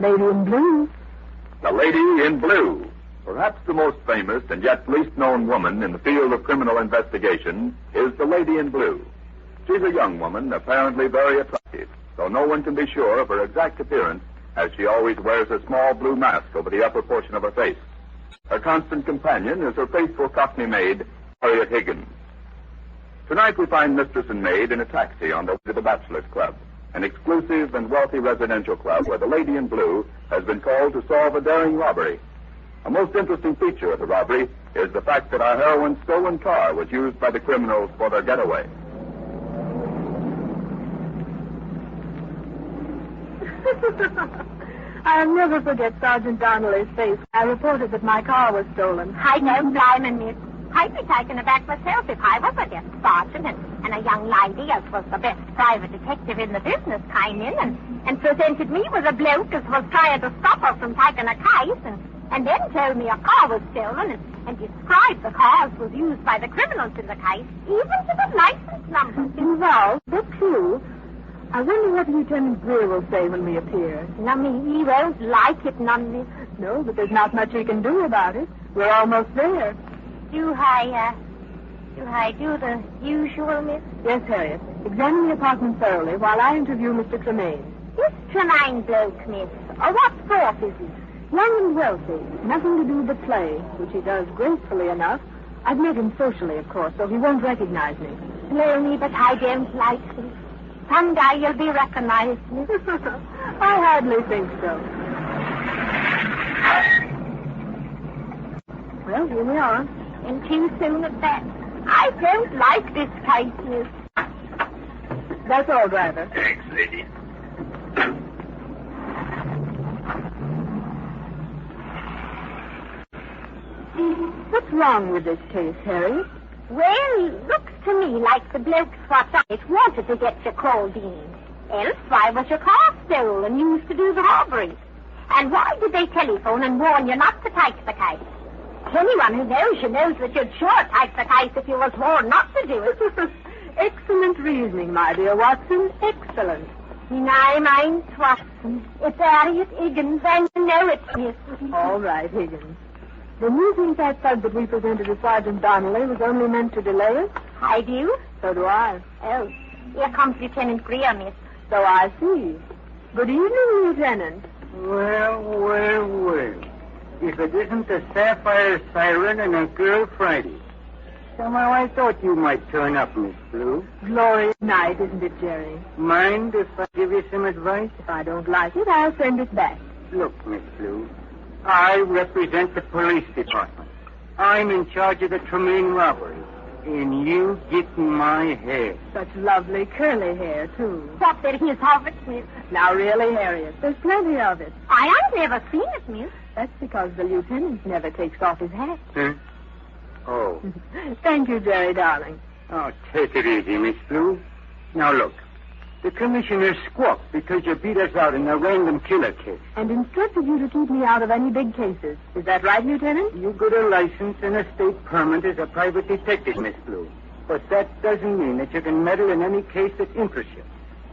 Lady in Blue. The Lady in Blue. Perhaps the most famous and yet least known woman in the field of criminal investigation is the Lady in Blue. She's a young woman, apparently very attractive, though no one can be sure of her exact appearance, as she always wears a small blue mask over the upper portion of her face. Her constant companion is her faithful Cockney maid, Harriet Higgins. Tonight we find mistress and maid in a taxi on the way to the Bachelor's Club, an exclusive and wealthy residential club where the Lady in Blue has been called to solve a daring robbery. A most interesting feature of the robbery is the fact that our heroine's stolen car was used by the criminals for their getaway. I'll never forget Sergeant Donnelly's face when I reported that my car was stolen. I don't blame him, miss. I'd be taken aback myself if I was a desk sergeant and a young lady, as was the best private detective in the business, came in and presented me with a bloke as was trying to stop her from taking a case and then told me a car was stolen and described the car as was used by the criminals in the case, even to the license number. Involved? That's true. I wonder what Lieutenant Greer will say when we appear. Nummy, he won't like it, none, miss. No, but there's not much he can do about it. We're almost there. Do I do the usual, miss? Yes, Harriet. Examine the apartment thoroughly while I interview Mr. Tremaine. This Tremaine bloke, miss. What sort is he? Young and wealthy. Nothing to do but play, which he does gracefully enough. I've met him socially, of course, so he won't recognize me. Slowly, but I don't like him. Someday you'll be recognized, miss. I hardly think so. Well, here we are. And too soon at that. I don't like this case, miss. That's all, driver. Thanks, lady. What's wrong with this case, Harry? Well, looks to me like the blokes what it wanted to get you called in. Else, why was your car stolen and used to do the robbery? And why did they telephone and warn you not to take the case? Anyone who knows you knows that you'd sure take the case if you was warned not to do it. Excellent reasoning, my dear Watson. Excellent. Me name ain't Watson. It's Harriet Higgins, and you know it, miss. All right, Higgins. Then you think that thug that we presented to Sergeant Donnelly was only meant to delay us? I do. So do I. Oh, here comes Lieutenant Greer, miss. So I see. Good evening, Lieutenant. Well. If it isn't the sapphire siren and a girl Friday. Somehow I thought you might turn up, Miss Blue. Glorious night, isn't it, Jerry? Mind if I give you some advice? If I don't like it, I'll send it back. Look, Miss Blue, I represent the police department. I'm in charge of the Tremaine robbery. And you get in my hair. Such lovely curly hair, too. What there is of it, miss? Now, really, Harriet, there's plenty of it. I ain't never seen it, miss. That's because the lieutenant never takes off his hat. Huh? Oh. Thank you, Jerry, darling. Oh, take it easy, Miss Blue. Now, look. The commissioner squawked because you beat us out in a random killer case. And instructed you to keep me out of any big cases. Is that right, Lieutenant? You got a license and a state permit as a private detective, Miss Blue. But that doesn't mean that you can meddle in any case that interests you.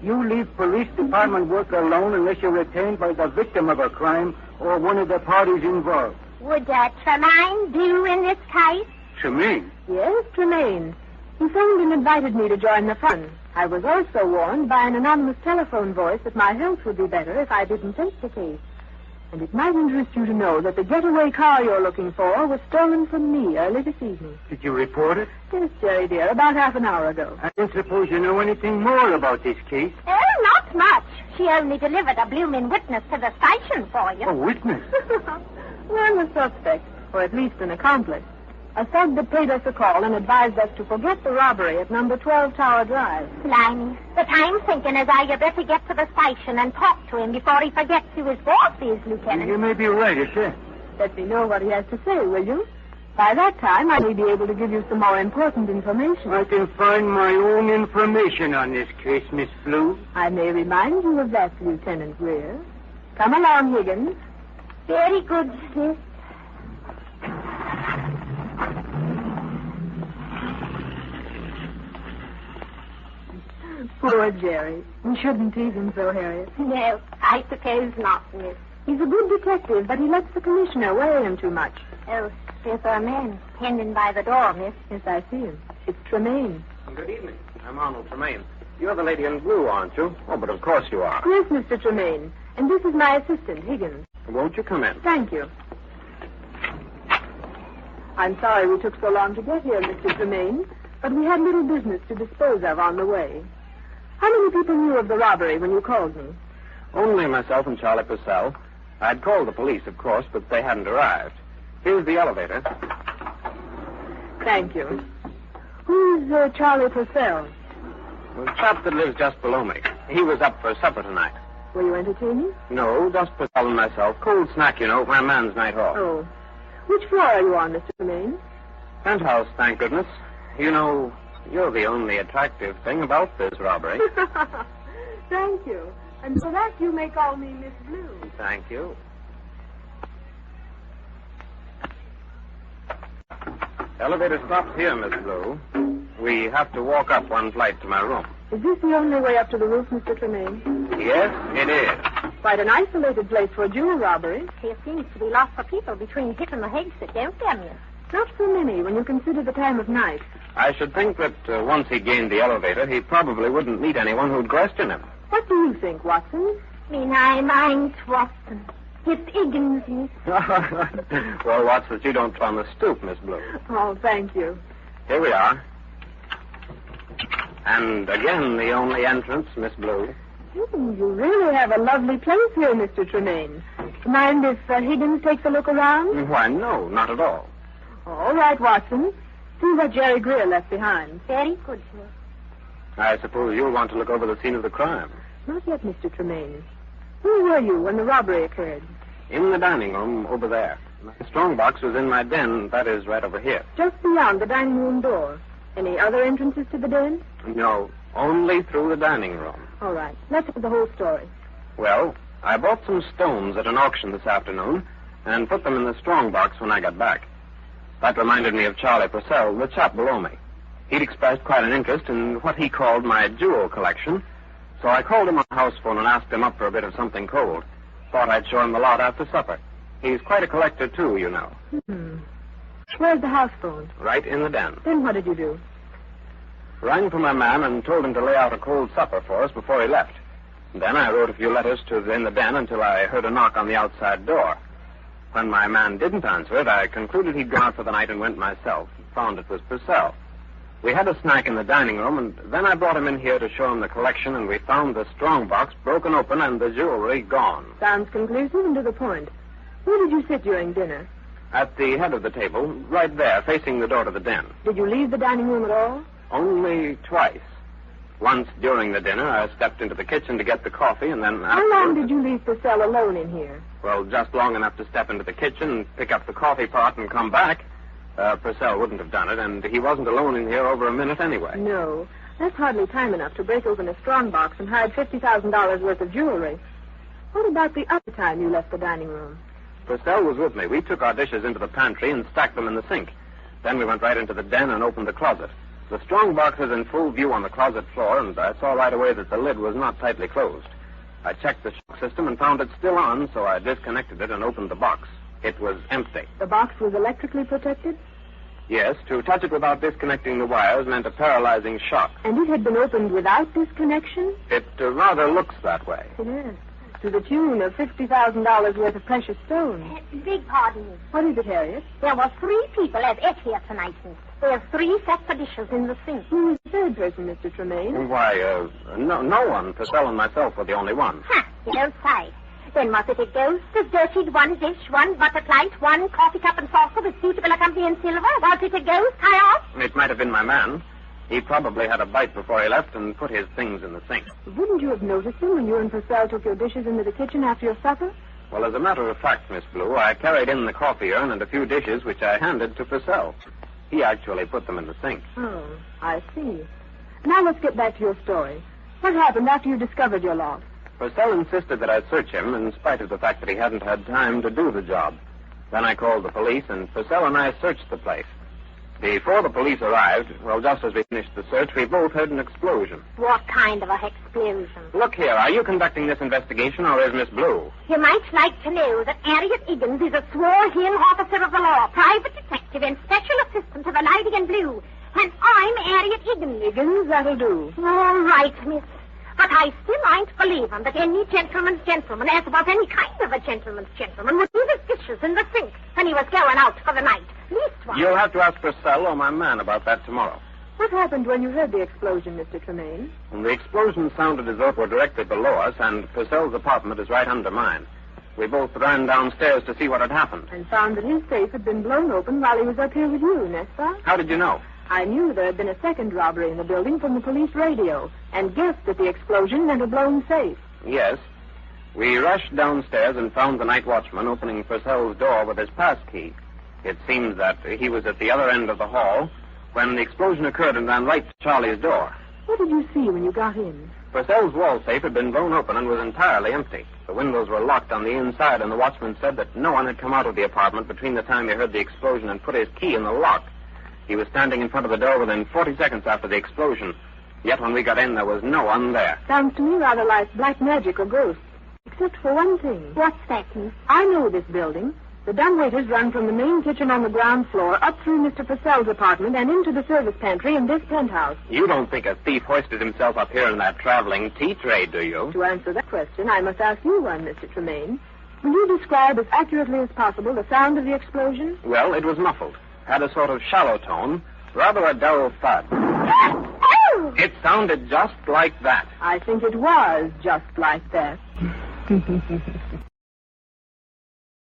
You leave police department work alone unless you're retained by the victim of a crime or one of the parties involved. Would Tremaine do in this case? Tremaine? Yes, Tremaine. He phoned and invited me to join the fun. I was also warned by an anonymous telephone voice that my health would be better if I didn't take the case. And it might interest you to know that the getaway car you're looking for was stolen from me early this evening. Did you report it? Yes, Jerry, dear, about half an hour ago. I don't suppose you know anything more about this case. Oh, not much. She only delivered a blooming witness to the station for you. A witness? Well, a suspect, or at least an accomplice. A thug that paid us a call and advised us to forget the robbery at number 12 Tower Drive. Blimey. But I'm thinking as how you better get to the station and talk to him before he forgets who his boss is, Lieutenant. You may be right, sir. Let me know what he has to say, will you? By that time, I may be able to give you some more important information. I can find my own information on this case, Miss Blue. I may remind you of that, Lieutenant Greer. Come along, Higgins. Very good, Smith. Poor Jerry. We shouldn't tease him so, Harriet. No, I suppose not, miss. He's a good detective, but he lets the commissioner weigh him too much. Oh, there's a man standing by the door, miss. Yes, I see him. It's Tremaine. Good evening. I'm Arnold Tremaine. You're the lady in blue, aren't you? Oh, but of course you are. Yes, Mr. Tremaine. And this is my assistant, Higgins. Won't you come in? Thank you. I'm sorry we took so long to get here, Mr. Tremaine, but we had little business to dispose of on the way. How many people knew of the robbery when you called me? Only myself and Charlie Purcell. I'd called the police, of course, but they hadn't arrived. Here's the elevator. Thank you. Who's Charlie Purcell? The chap that lives just below me. He was up for supper tonight. Were you entertaining? No, just Purcell and myself. Cold snack, you know, my man's night off. Oh. Which floor are you on, Mr. Tremaine? Penthouse, thank goodness. You know, you're the only attractive thing about this robbery. Thank you. And for that you may call me Miss Blue. Thank you. Elevator stops here, Miss Blue. We have to walk up one flight to my room. Is this the only way up to the roof, Mr. Tremaine? Yes, it is. Quite an isolated place for a jewel robbery. There seems to be lots of people between Hit and the Hexit, don't there, miss? Not so many when you consider the time of night. I should think that once he gained the elevator, he probably wouldn't meet anyone who'd question him. What do you think, Watson? I'm Watson. It's Higgins, miss. Well, what's that you don't on the stoop, Miss Blue? Oh, thank you. Here we are. And again, the only entrance, Miss Blue. You really have a lovely place here, Mr. Tremaine. Mind if Higgins takes a look around? Why, no, not at all. All right, Watson. See what Jerry Greer left behind. Very good, sir. I suppose you'll want to look over the scene of the crime. Not yet, Mr. Tremaine. Where were you when the robbery occurred? In the dining room over there. My strongbox was in my den. That is right over here. Just beyond the dining room door. Any other entrances to the den? No, only through the dining room. All right. Let's get the whole story. Well, I bought some stones at an auction this afternoon and put them in the strongbox when I got back. That reminded me of Charlie Purcell, the chap below me. He'd expressed quite an interest in what he called my jewel collection, so I called him on the house phone and asked him up for a bit of something cold. Thought I'd show him the lot after supper. He's quite a collector, too, you know. Where's the house phone? Right in the den. Then what did you do? Rang for my man and told him to lay out a cold supper for us before he left. Then I wrote a few letters in the den until I heard a knock on the outside door. When my man didn't answer it, I concluded he'd gone out for the night and went myself. Found it was Purcell. We had a snack in the dining room, and then I brought him in here to show him the collection, and we found the strongbox broken open and the jewelry gone. Sounds conclusive and to the point. Where did you sit during dinner? At the head of the table, right there, facing the door to the den. Did you leave the dining room at all? Only twice. Once during the dinner, I stepped into the kitchen to get the coffee, and then How long did you leave Purcell alone in here? Well, just long enough to step into the kitchen and pick up the coffee pot and come back. Purcell wouldn't have done it, and he wasn't alone in here over a minute anyway. No. That's hardly time enough to break open a strongbox and hide $50,000 worth of jewelry. What about the other time you left the dining room? Purcell was with me. We took our dishes into the pantry and stacked them in the sink. Then we went right into the den and opened the closet. The strongbox was in full view on the closet floor, and I saw right away that the lid was not tightly closed. I checked the shock system and found it still on, so I disconnected it and opened the box. It was empty. The box was electrically protected? Yes, to touch it without disconnecting the wires meant a paralyzing shock. And it had been opened without disconnection? It rather looks that way. It is. To the tune of $50,000 worth of precious stones. Big pardon. What is it, Harriet? There were 3 people at it here tonight, miss. There are 3 sets of dishes in the sink. Who was the third person, Mr. Tremaine? Why, no one. Purcell and myself were the only ones. You don't say. Then was it a ghost of dirtied 1 dish, 1 butter plate, 1 coffee cup and saucer with suitable accompanying silver? Was it a ghost, I ask? It might have been my man. He probably had a bite before he left and put his things in the sink. Wouldn't you have noticed him when you and Purcell took your dishes into the kitchen after your supper? Well, as a matter of fact, Miss Blue, I carried in the coffee urn and a few dishes which I handed to Purcell. He actually put them in the sink. Oh, I see. Now let's get back to your story. What happened after you discovered your loss? Purcell insisted that I search him in spite of the fact that he hadn't had time to do the job. Then I called the police, and Purcell and I searched the place. Before the police arrived, well, just as we finished the search, we both heard an explosion. What kind of a explosion? Look here, are you conducting this investigation, or is Miss Blue? You might like to know that Harriet Higgins is a sworn-in officer of the law, private detective and special assistant to the Lady in Blue. And I'm Harriet Higgins. Higgins, that'll do. All right, miss. But I still ain't believing that any gentleman's gentleman, as was any kind of a gentleman's gentleman, would leave his dishes in the sink when he was going out for the night. Leastwise. You'll have to ask Purcell or my man about that tomorrow. What happened when you heard the explosion, Mr. Tremaine? And the explosion sounded as though it were directly below us, and Purcell's apartment is right under mine. We both ran downstairs to see what had happened. And found that his safe had been blown open while he was up here with you, Nesta. How did you know? I knew there had been a second robbery in the building from the police radio, and guessed that the explosion meant a blown safe. Yes. We rushed downstairs and found the night watchman opening Purcell's door with his pass key. It seems that he was at the other end of the hall when the explosion occurred and ran right to Charlie's door. What did you see when you got in? Purcell's wall safe had been blown open and was entirely empty. The windows were locked on the inside, and the watchman said that no one had come out of the apartment between the time he heard the explosion and put his key in the lock. He was standing in front of the door within 40 seconds after the explosion. Yet when we got in, there was no one there. Sounds to me rather like black magic or ghosts. Except for one thing. What's that, miss? I know this building. The dumbwaiters run from the main kitchen on the ground floor up through Mr. Purcell's apartment and into the service pantry in this penthouse. You don't think a thief hoisted himself up here in that traveling tea tray, do you? To answer that question, I must ask you one, Mr. Tremaine. Will you describe as accurately as possible the sound of the explosion? Well, it was muffled. Had a sort of shallow tone, rather a dull thud. It sounded just like that. I think it was just like that.